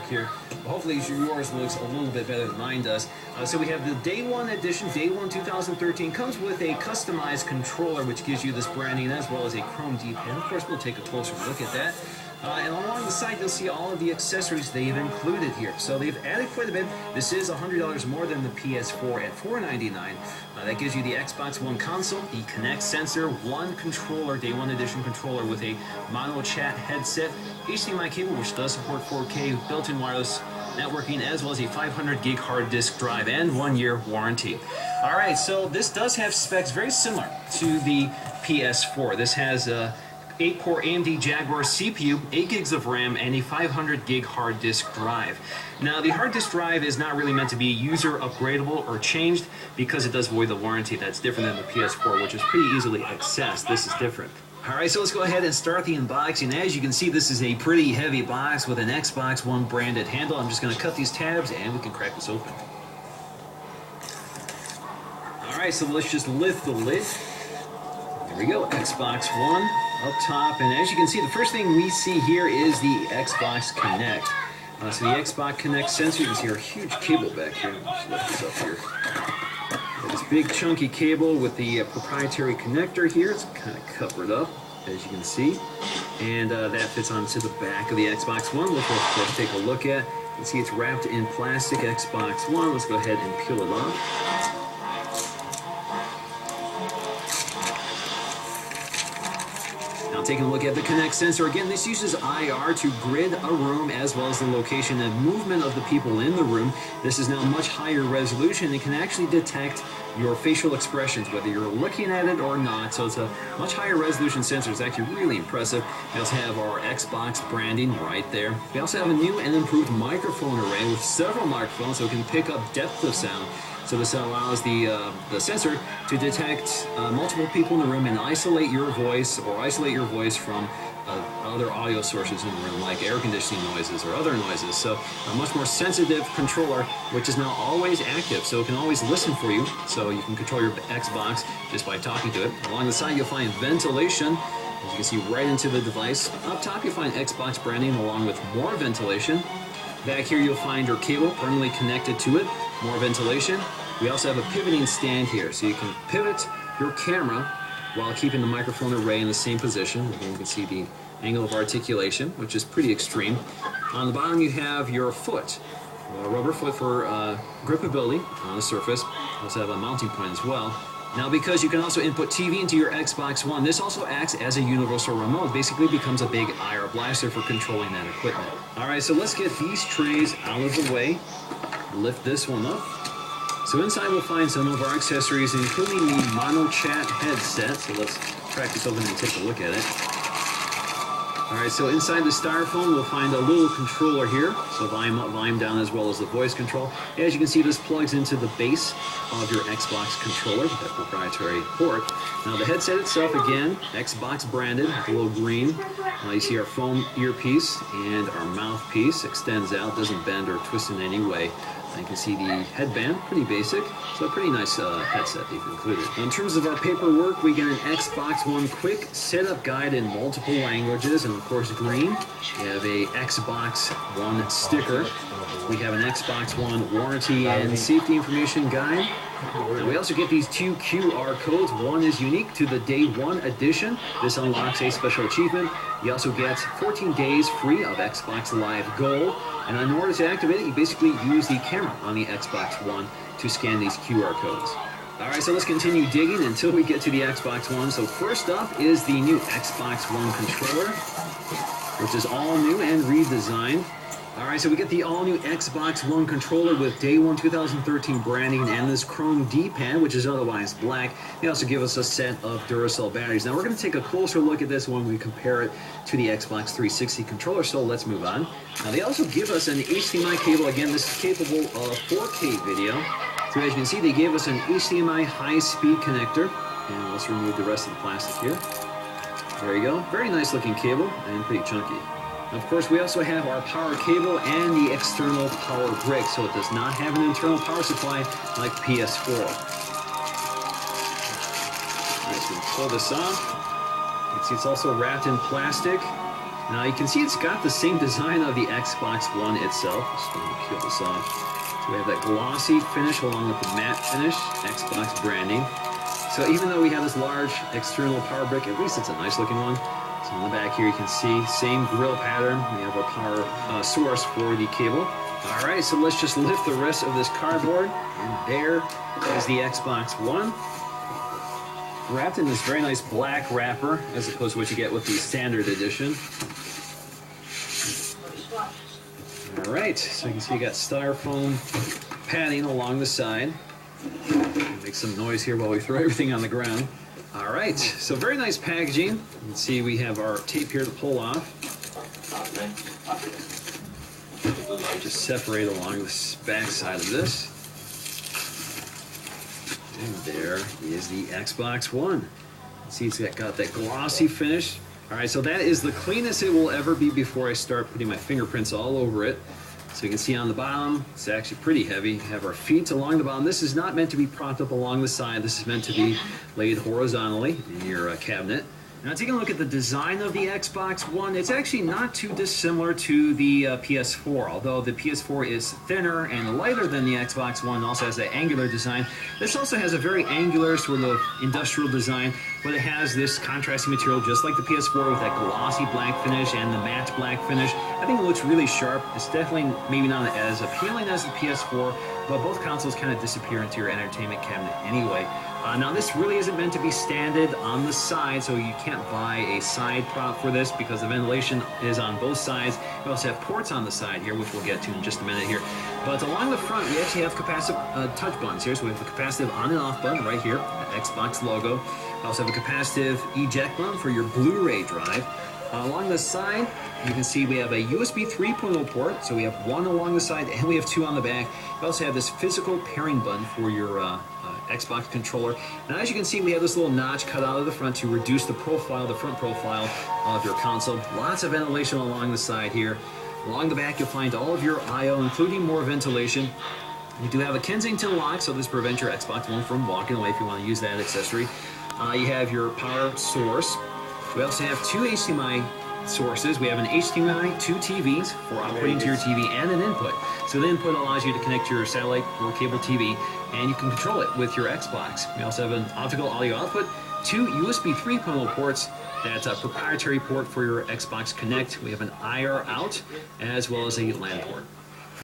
here. Hopefully yours looks a little bit better than mine does. So we have the Day 1 edition, Day 1 2013, comes with a customized controller which gives you this branding as well as a chrome D-pad. Of course, we'll take a closer look at that. And along the side, you'll see all of the accessories they've included here. So they've added quite a bit. This is $100 more than the PS4 at $499. That gives you the Xbox One console, the Kinect sensor, one controller, Day 1 edition controller with a mono chat headset, HDMI cable, which does support 4K, built-in wireless networking, as well as a 500 gig hard disk drive and 1-year warranty. All right, so this does have specs very similar to the PS4. This has a 8-core AMD Jaguar CPU, 8 gigs of RAM, and a 500 gig hard disk drive. Now, the hard disk drive is not really meant to be user upgradable or changed because it does void the warranty. That's different than the PS4, which is pretty easily accessed. This is different. All right, so let's go ahead and start the unboxing. As you can see, this is a pretty heavy box with an Xbox One branded handle. I'm just going to cut these tabs and we can crack this open. All right, so let's just lift the lid. There we go, Xbox One up top, and as you can see, the first thing we see here is the Xbox Kinect. So the Xbox Kinect sensor, you can see our huge cable back here. Let's lift this up here. Got this big chunky cable with the proprietary connector here. It's kind of covered up, as you can see, and that fits onto the back of the Xbox One, which we'll of course take a look at. You can see it's wrapped in plastic Xbox One. Let's go ahead and peel it off. Taking a look at the Kinect sensor. Again, this uses IR to grid a room as well as the location and movement of the people in the room. This is now much higher resolution and can actually detect your facial expressions, whether you're looking at it or not. So it's a much higher resolution sensor. It's actually really impressive. We also have our Xbox branding right there. We also have a new and improved microphone array with several microphones so it can pick up depth of sound. So this allows the sensor to detect multiple people in the room and isolate your voice from other audio sources in the room, like air conditioning noises or other noises. So a much more sensitive controller, which is now always active, so it can always listen for you. So you can control your Xbox just by talking to it. Along the side, you'll find ventilation, as you can see right into the device. Up top, you'll find Xbox branding along with more ventilation. Back here, you'll find your cable permanently connected to it. More ventilation. We also have a pivoting stand here, so you can pivot your camera while keeping the microphone array in the same position. Again, you can see the angle of articulation, which is pretty extreme. On the bottom, you have your foot, a rubber foot for gripability on the surface. You also have a mounting point as well. Now, because you can also input TV into your Xbox One, this also acts as a universal remote. Basically becomes a big IR blaster for controlling that equipment. All right, so let's get these trays out of the way. Lift this one up. So inside we'll find some of our accessories, including the Mono Chat headset. So let's crack this open and take a look at it. All right, so inside the styrofoam we'll find a little controller here. So volume up, volume down, as well as the voice control. As you can see, this plugs into the base of your Xbox controller with that proprietary port. Now the headset itself, again, Xbox branded, with a little green. You see our foam earpiece and our mouthpiece extends out, doesn't bend or twist in any way. You can see the headband, pretty basic, so a pretty nice headset they've included. Now, in terms of our paperwork, we get an Xbox One quick setup guide in multiple languages, and of course green. We have a Xbox One sticker. We have an Xbox One warranty and safety information guide. And we also get these two QR codes. One is unique to the Day 1 edition. This unlocks a special achievement. You also get 14 days free of Xbox Live Gold. And in order to activate it, you basically use the camera on the Xbox One to scan these QR codes. All right, so let's continue digging until we get to the Xbox One. So first up is the new Xbox One controller, which is all new and redesigned. All right, so we get the all-new Xbox One controller with Day 1 2013 branding and this chrome D-pad, which is otherwise black. They also give us a set of Duracell batteries. Now, we're going to take a closer look at this when we compare it to the Xbox 360 controller, so let's move on. Now, they also give us an HDMI cable. Again, this is capable of 4K video. So as you can see, they gave us an HDMI high-speed connector. And let's remove the rest of the plastic here. There you go. Very nice-looking cable and pretty chunky. Of course, we also have our power cable and the external power brick, so it does not have an internal power supply like PS4. All right, so we pull this off. You can see it's also wrapped in plastic. Now you can see it's got the same design of the Xbox One itself. Just going to peel this off. So we have that glossy finish along with the matte finish, Xbox branding. So even though we have this large external power brick, at least it's a nice looking one. So on the back here you can see same grill pattern. We have our power source for the cable. All right, so let's just lift the rest of this cardboard, and there is the Xbox One, wrapped in this very nice black wrapper, as opposed to what you get with the standard edition. All right, so you can see you got styrofoam padding along the side. Make some noise here while we throw everything on the ground. All right, so very nice packaging. You can see we have our tape here to pull off. Just separate along the back side of this. And there is the Xbox One. See, it's got that glossy finish. All right, so that is the cleanest it will ever be before I start putting my fingerprints all over it. So you can see on the bottom, it's actually pretty heavy. You have our feet along the bottom. This is not meant to be propped up along the side. This is meant to be laid horizontally in your cabinet. Now taking a look at the design of the Xbox One, it's actually not too dissimilar to the PS4, although the PS4 is thinner and lighter than the Xbox One, also has that angular design. This also has a very angular sort of industrial design, but it has this contrasting material just like the PS4 with that glossy black finish and the matte black finish. I think it looks really sharp. It's definitely maybe not as appealing as the PS4, but both consoles kind of disappear into your entertainment cabinet anyway. Now this really isn't meant to be standard on the side, so you can't buy a side prop for this because the ventilation is on both sides. We also have ports on the side here, which we'll get to in just a minute here. But along the front, we actually have capacitive touch buttons here. So we have a capacitive on and off button right here, the Xbox logo. We also have a capacitive eject button for your Blu-ray drive. Along the side, you can see we have a USB 3.0 port, so we have one along the side and we have two on the back. We also have this physical pairing button for your Xbox controller. And as you can see, we have this little notch cut out of the front to reduce the profile, the front profile of your console. Lots of ventilation along the side here. Along the back, you'll find all of your I/O, including more ventilation. You do have a Kensington lock, so this prevents your Xbox One from walking away if you want to use that accessory. You have your power source. We also have two HDMI sources. We have an HDMI, two TVs for outputting to your TV, and an input. So the input allows you to connect to your satellite or cable TV, and you can control it with your Xbox. We also have an optical audio output, two USB 3.0 ports. That's a proprietary port for your Xbox Connect. We have an IR out, as well as a LAN port.